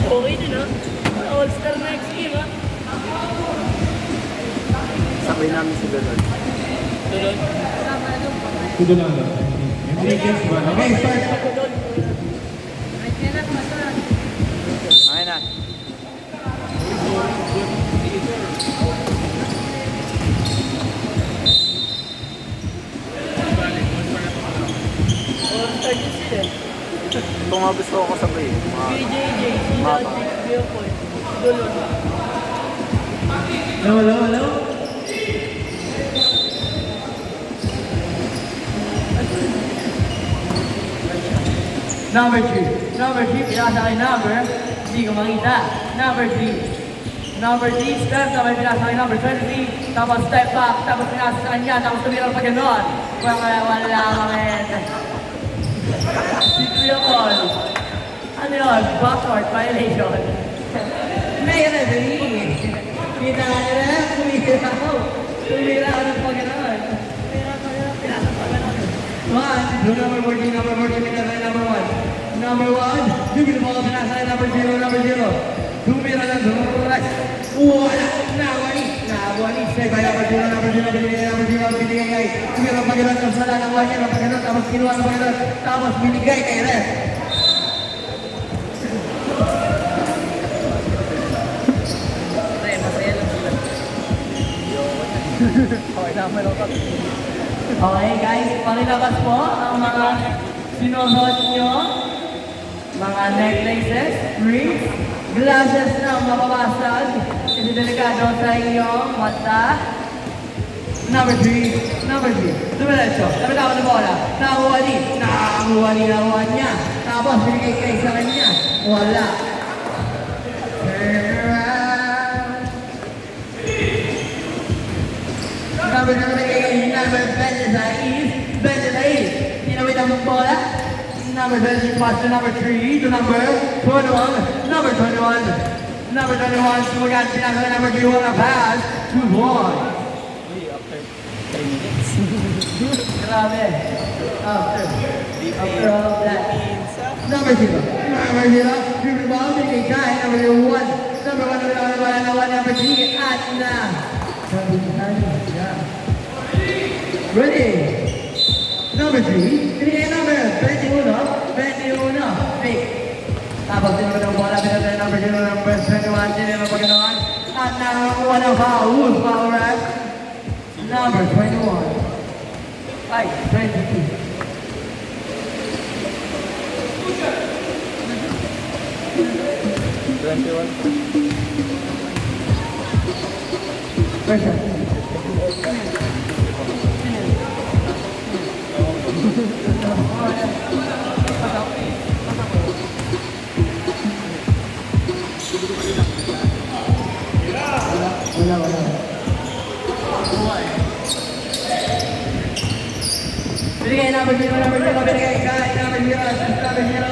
Okay din ha. All-star next game ha. Sabay namin si Dolon. Tulad. Kudulan lang. Enriquez ba? Okay, start. Okay na. All-star din sila. Ito nga gusto ko sabay. BJJ, Sila, Jake, Leopold, Dolon. Hello. Number 3. Number 3, pinasa kay number. Hindi ko makita. Number 3. Number 3, step. Tapos pinasa kay number 23. Tapos step back. Tapos pinasa sa kanya. Tapos tumilang pa gano'n. Wala kami. Si Kuya Paul. Ano yun? Backward violation. May referee. Kita nga nila. Tumira ako ng pa gano'n. Pinasa pa gano'n. Number 14, number 14, pinasa kay number 1. Number 1, tumira po ako pinasa kay number 0, number 0. Tumira ng right. Wala! Nawali. Stay by number 0, number 0, binigay number 0, binigay kay. Tumira pa gano'n, tapos wala ng 1 yan, pa gano'n, tapos kinuha ng pa gano'n, tapos binigay kay Ref. Masaya lang sila. Okay, naman ako. Okay guys, pakilabas po ang mga sinusuot nyo, mga necklaces, rings, glasses na mababasag, ito delikado sa inyong mata. Number 3, dumiretso, nabitawan na bola, nakuha niya, tapos binigay kay sa kanya, wala. Turn around. Number 26, ginawit ang bola. Number 20 pass to number 3 to number 21. Number 21, sumagat pinasa ka number 3, wala pass to one. Grabe. After all of that. Number 0, dribble ball, binigay kay number 1. Number 1, number 3, at na. Ready? Number 3, binigay number 21, fake. Tapos tinawag ng bola, binigay number 0, number 21, tinawag pa ganoon. At nakakuha ng foul, foul rack. Number 21. Ay, 22. Wala. Binigay number 0, binigay kay number 0,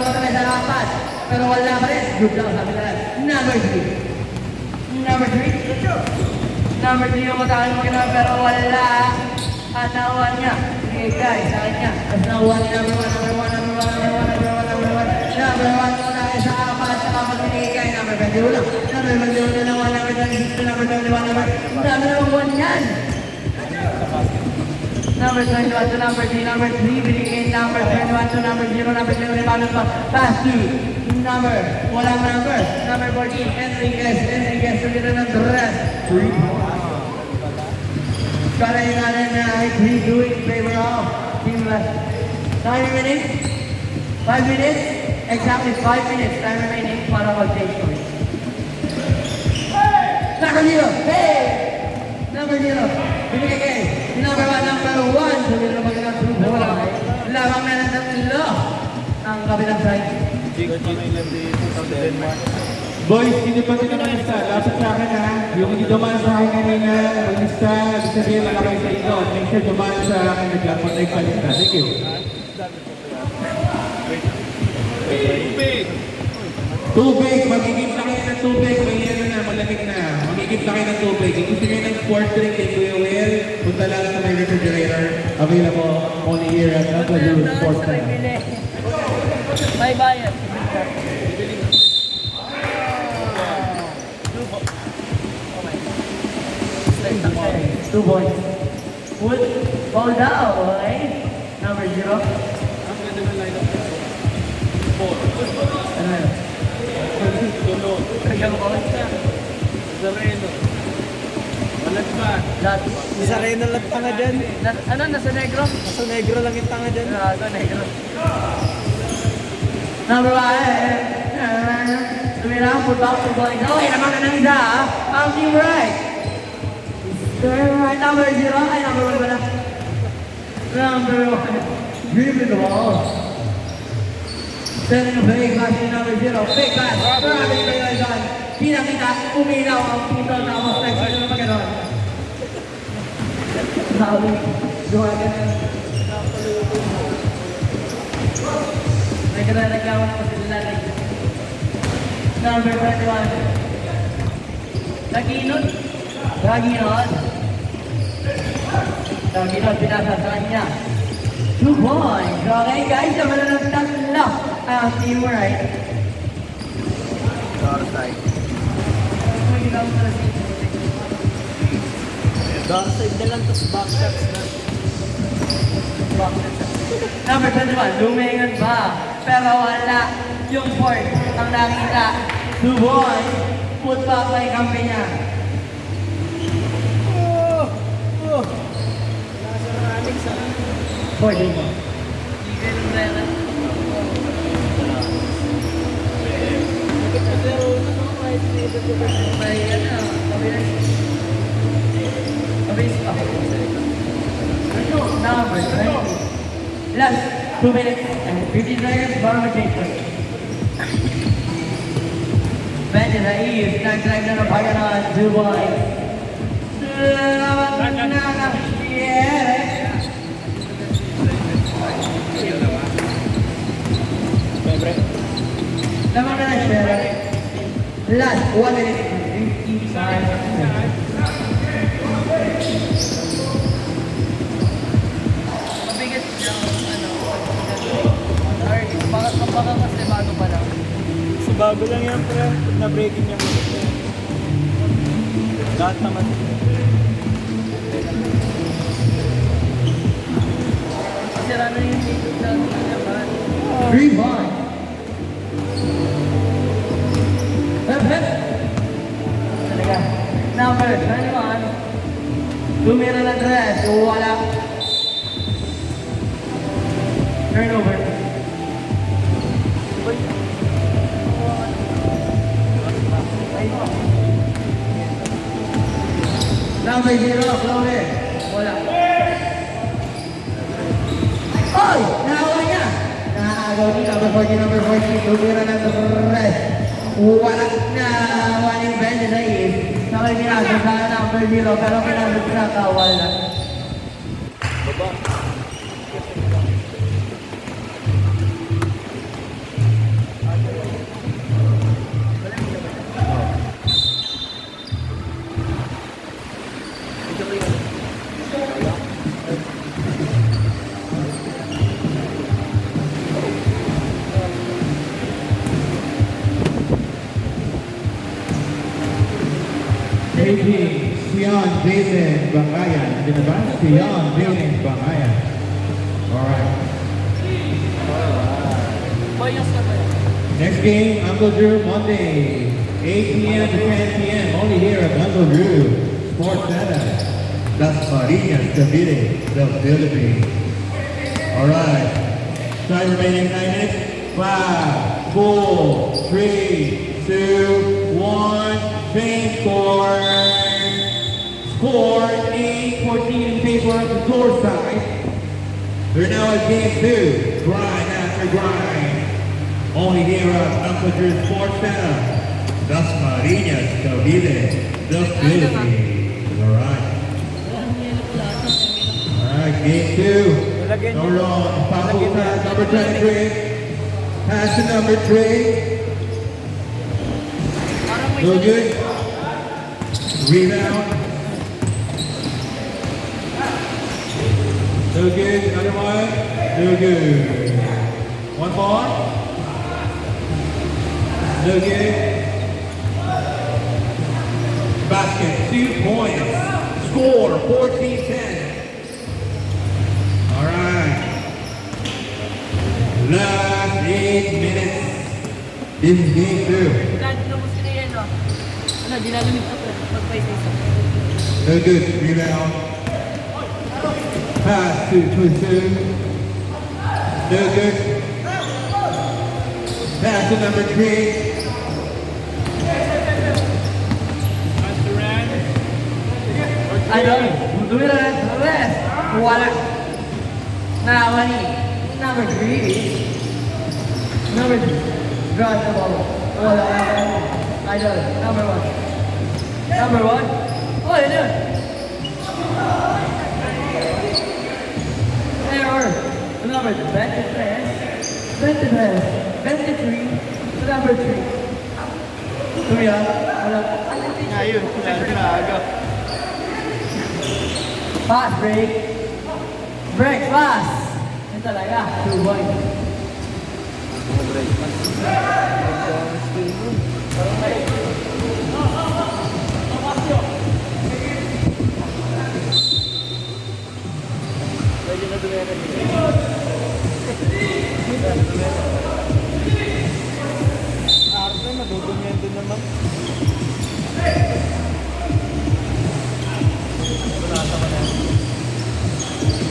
matangay sa lapat. Pero wala pa rin. Good job, sabi na rin. Number 3 yung matangay mo gano'n, pero wala. At nakuha niya. Binigay kay sa kanya. At nakuha niya number 1. Number 1 matangay sa apat. Saka binigay kay number 21. Number 21 na nakuha, number 26, number 21, number 1 yan. Number 21 to number 3, number 3, binigay number 21 to number 0, number 0, rebound pa, pass to number, walang number 14, Enriquez, sumira ng dress, 3 points. Kala yung natin na 3 doing in favor of Team West. Time remaining? 5 minutes? Exactly 5 minutes, time remaining para mag-take points. Number 0, hey! Number 0, binigay kay number 1, sumira na magandang true boy. Lamang na ng tatlo ang kabilang side. Boys, hindi pa din naman lista. Lapit sa akin ha. Yung hindi dumaan sa akin kanina, lista, sabihin lang kayo sa inyo. Make sure dumaan sa akin, naglapunay ka lista. Thank you. Tubig, magigip na kayo ng tubig. May ano na, malamig na. Magigip na kayo ng tubig. Kung gusto kayo ng sport drink, kay Kuya Will, punta lang sa may refrigerator. Available only here at Alpha Sports Center. May bayad. Okay, 2 points. Wood, ball down, okay? Number 0. Ano yun? Tagang ball? Lahat. Isa rin na lang tanga dyan. Ano, nasa negro? Nasa negro lang yung tanga dyan. Nasa negro. Number 1. Tumira, put back to ball. Okay, naman na ng isa, ha? Ang team right. Turn right, number 0. Ay, number 1 pala. Number 1. Dribbling the ball. Sending a fake pass to number 0. Fake pass. Grabe ito yung John. Kita-kita, umilaw ang pito. Tapos next, ano naman gano'n? Sabi, gawa ka na. May kanaragawa na kasi lalay. Number 21. Naginod. Naginod. Naginod, pinasa sa kanya. 2 points. Okay guys, naman na ng tatlo ang team right. Dark side. Ano ginawa mo na si Dark side na lang, tapos back shots na. Number 21, lumingon pa. Pero wala yung board ang nakita. 2 points. Put back pa yung kampi niya. Board din mo. Number 20. Last 2 minutes and 50 seconds para mag-take. Benji na Eve, nag-drive na ng pagano'n, 2 points. Naman na Naman na Shere. Last 1 minute and 55 seconds. Mabigat yung baka kasi bago pa lang. So bago lang yan, pre. Pag na-breaking yung mga ito. Lahat naman. Sira na yung dito na naman. 3 points. Talaga. Number 21. Tumira na dress. Wala. Turnover. Number 0, Flores. Wala. Oy! Nakawa niya! Nakagaw ni number 40, number 40. Tumira na dress. Wala na. Wala yung bench na is. Nakay pinasa sa number 0 pero pinasa sa wala. Taking Sion Jason Bangayan. Di ba? Sion Jason Bangayan. Alright. Bayos na ba? Next game, Uncle Drew, Monday, 8 p.m. to 10 p.m. Only here at Uncle Drew Sports Center. Las Marinas, Cavite, the Philippines. Alright. Time remaining 9 minutes. 5, 4, 3, 2, 1. Change score. Score 8-14 in favor of the Tour side. We're now at game 2. Grind after grind. Only here at Uncle Drew Sports Center. Las Marinas, Cavite, the Philippines. Alright. Alright, game 2. No wrong. Pass pass number 23. Pass to number 3. No good. Rebound. No good. Another one. No good. One more. no good. Basket, 2 points. Score, 14-10. All right. Last 8 minutes. This is game 2. Dad, nabos ko na yan, no? Ano, dinagamit ko pre. Pag-PlayStation. No good. Rebound. Pass to Twister. No good. Pass to number 3. Master Ran. Idol, tumira na, rest. Wala. Nawani. Number 3. Number 3. Draw the ball. Wala. Idol, number 1. Number 1. Oh, yun yun. Error. Number 2. Bend the press. Bend the press. Bend the 3. Number 3. Tumira. Wala. Ngayon, aga. Pass break. Break pass. Yan talaga. 2 points. Pwede na dumera dito. Arte, madudumyan din naman.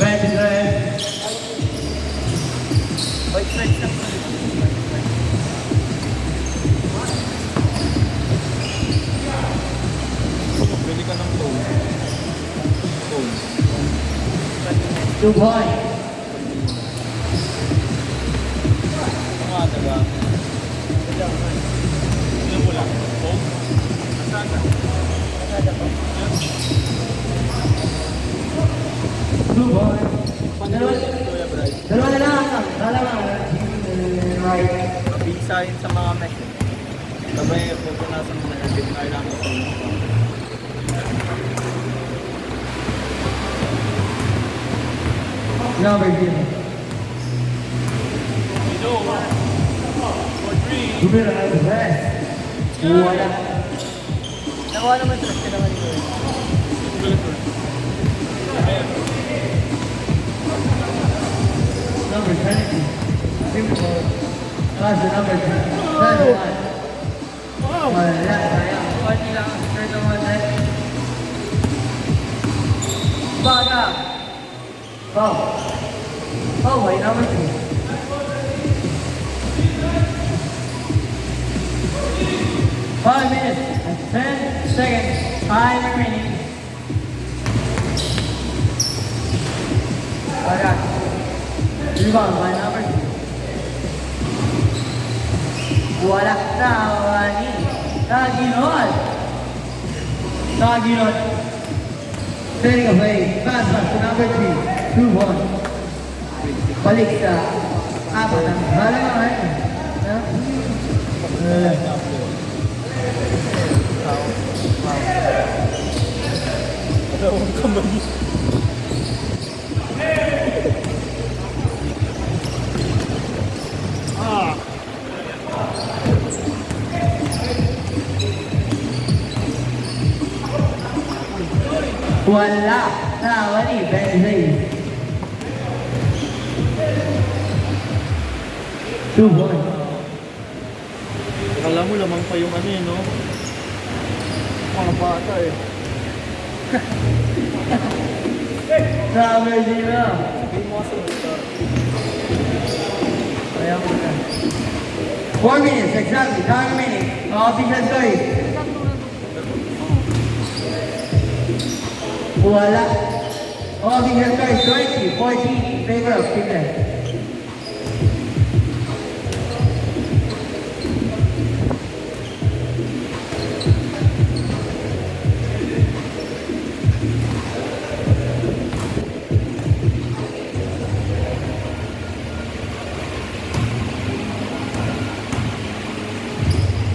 Bend the press. White stripes na. Pwede ka ng phone. 2 points. Mga taga. Ano mo lang? Phone? Nasaan na? 2 points. Dalawa Kuya Bryce. dalawa na lang. Dalawa. Right. Mabisa yun sa mga mesh. Sabay, pupunasan mo na yung bitay lang ito. Number 0. Ito, for 3. Tumira na the press. Wala. Nakuha naman stress ka naman ko. Number 20. Simple. Pass the number 2. Pass the 1. Wala. Sayang. Konti lang. Third naman eh. Baga. Oh. Oh, wait, number 2. Five minutes and 10 seconds. Time remaining. Baga. Rebound by number 2. Wala na, wani. Taginod. Taginod. Setting away. Pass to number 3. 2-1. Balik sa apat ang halaman. Dalawang kamay. Wala. Nawani. Benzay. 2-1. Akala mo lamang pa yung ano eh, no? Mga bata eh. Number 0. Sabihin mo kasi dito. Kaya mo na. 4 minutes, exactly. Time remaining. Official choice. Wala. Official choice 20-14 in favor of Finland.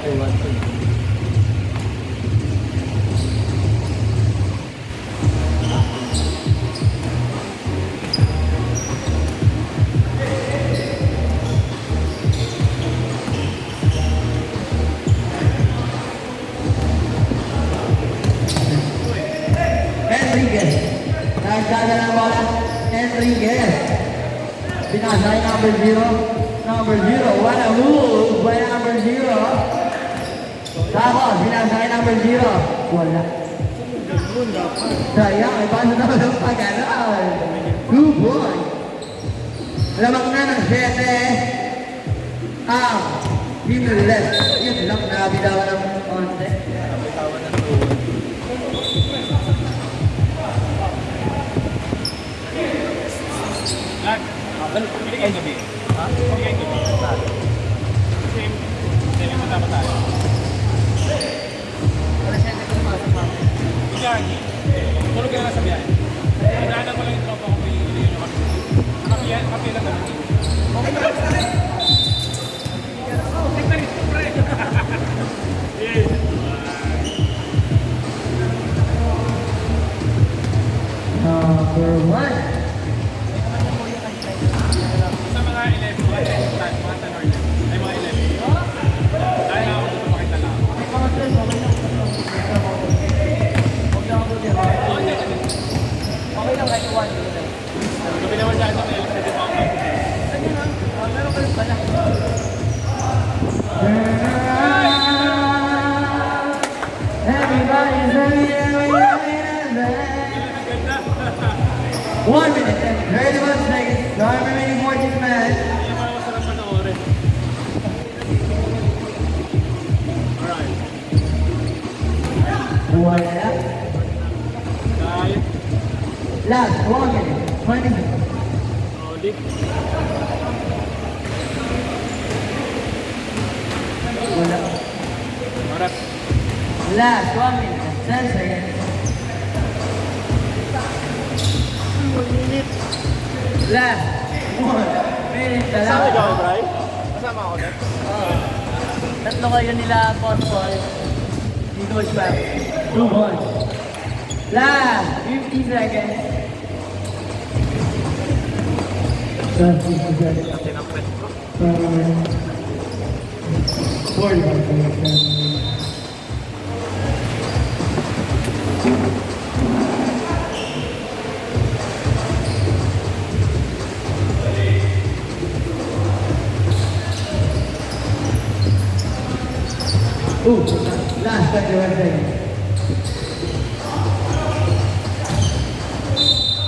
Ay, 1-2. Enriquez. Pinasay number 0. Number 0. What a move by number 0. Tapos, pinasay number 0. Wala. Sayang, paano naman ang pag-aral? 2 points. Lamang na ng 7. Team left. Yun lang, nabitawan ng konti. Nabitawan ng tuwa. Lag, pili kayo gabi. Ha? Pili kayo gabi. Kasi, hindi mo dapat tayo. Hindi, tulog ka na lang sa biyahe. Inaanan ko lang yung tropa ko, may iliyon yung kami. Kapi lang naman. Okay na lang sa akin. Yes. Number 1. Sa mga 11, mga 10 or 11. Ay, mga 11. Dahil ako dito makita lang. Okay lang kahit 1. Gabi naman dyan sa 11, pa ako. Meron ka rin pala. Everybody's ready, everybody's 1 minute and 31 seconds. Time remaining for this match. Hindi naman ako sarap panoorin. Alright. Buhay na. Kahit, Last 1 minute, 20 seconds. solid. Wala. Oras. Last 1 minute and 10 seconds. Last 1 minute na lang. Kasama ka ako, Bray? Kasama ako na. Tatlo kayo nila, Boss Paul. Dito is back. 2 points. Last 50 seconds. Last 50 seconds. Tinampet ko. 45 seconds. Ooh, last 21 seconds.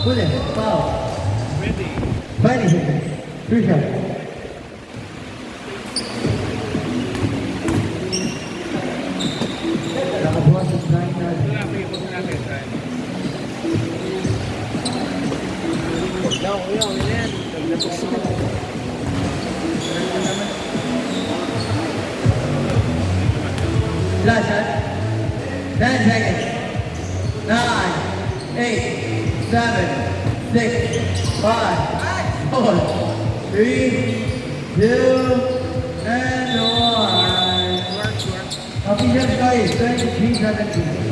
Pull it, foul. Ready. 20 seconds. 3 shots. Nakabukas sa 9 na. Ito na, pag-ipos natin. Daw, kuya, yan. Nagdatos ko. Last shot. 10 seconds. 9, 8, 7, 6, 5, 4, 3, 2, and 1. Official score is 23-17.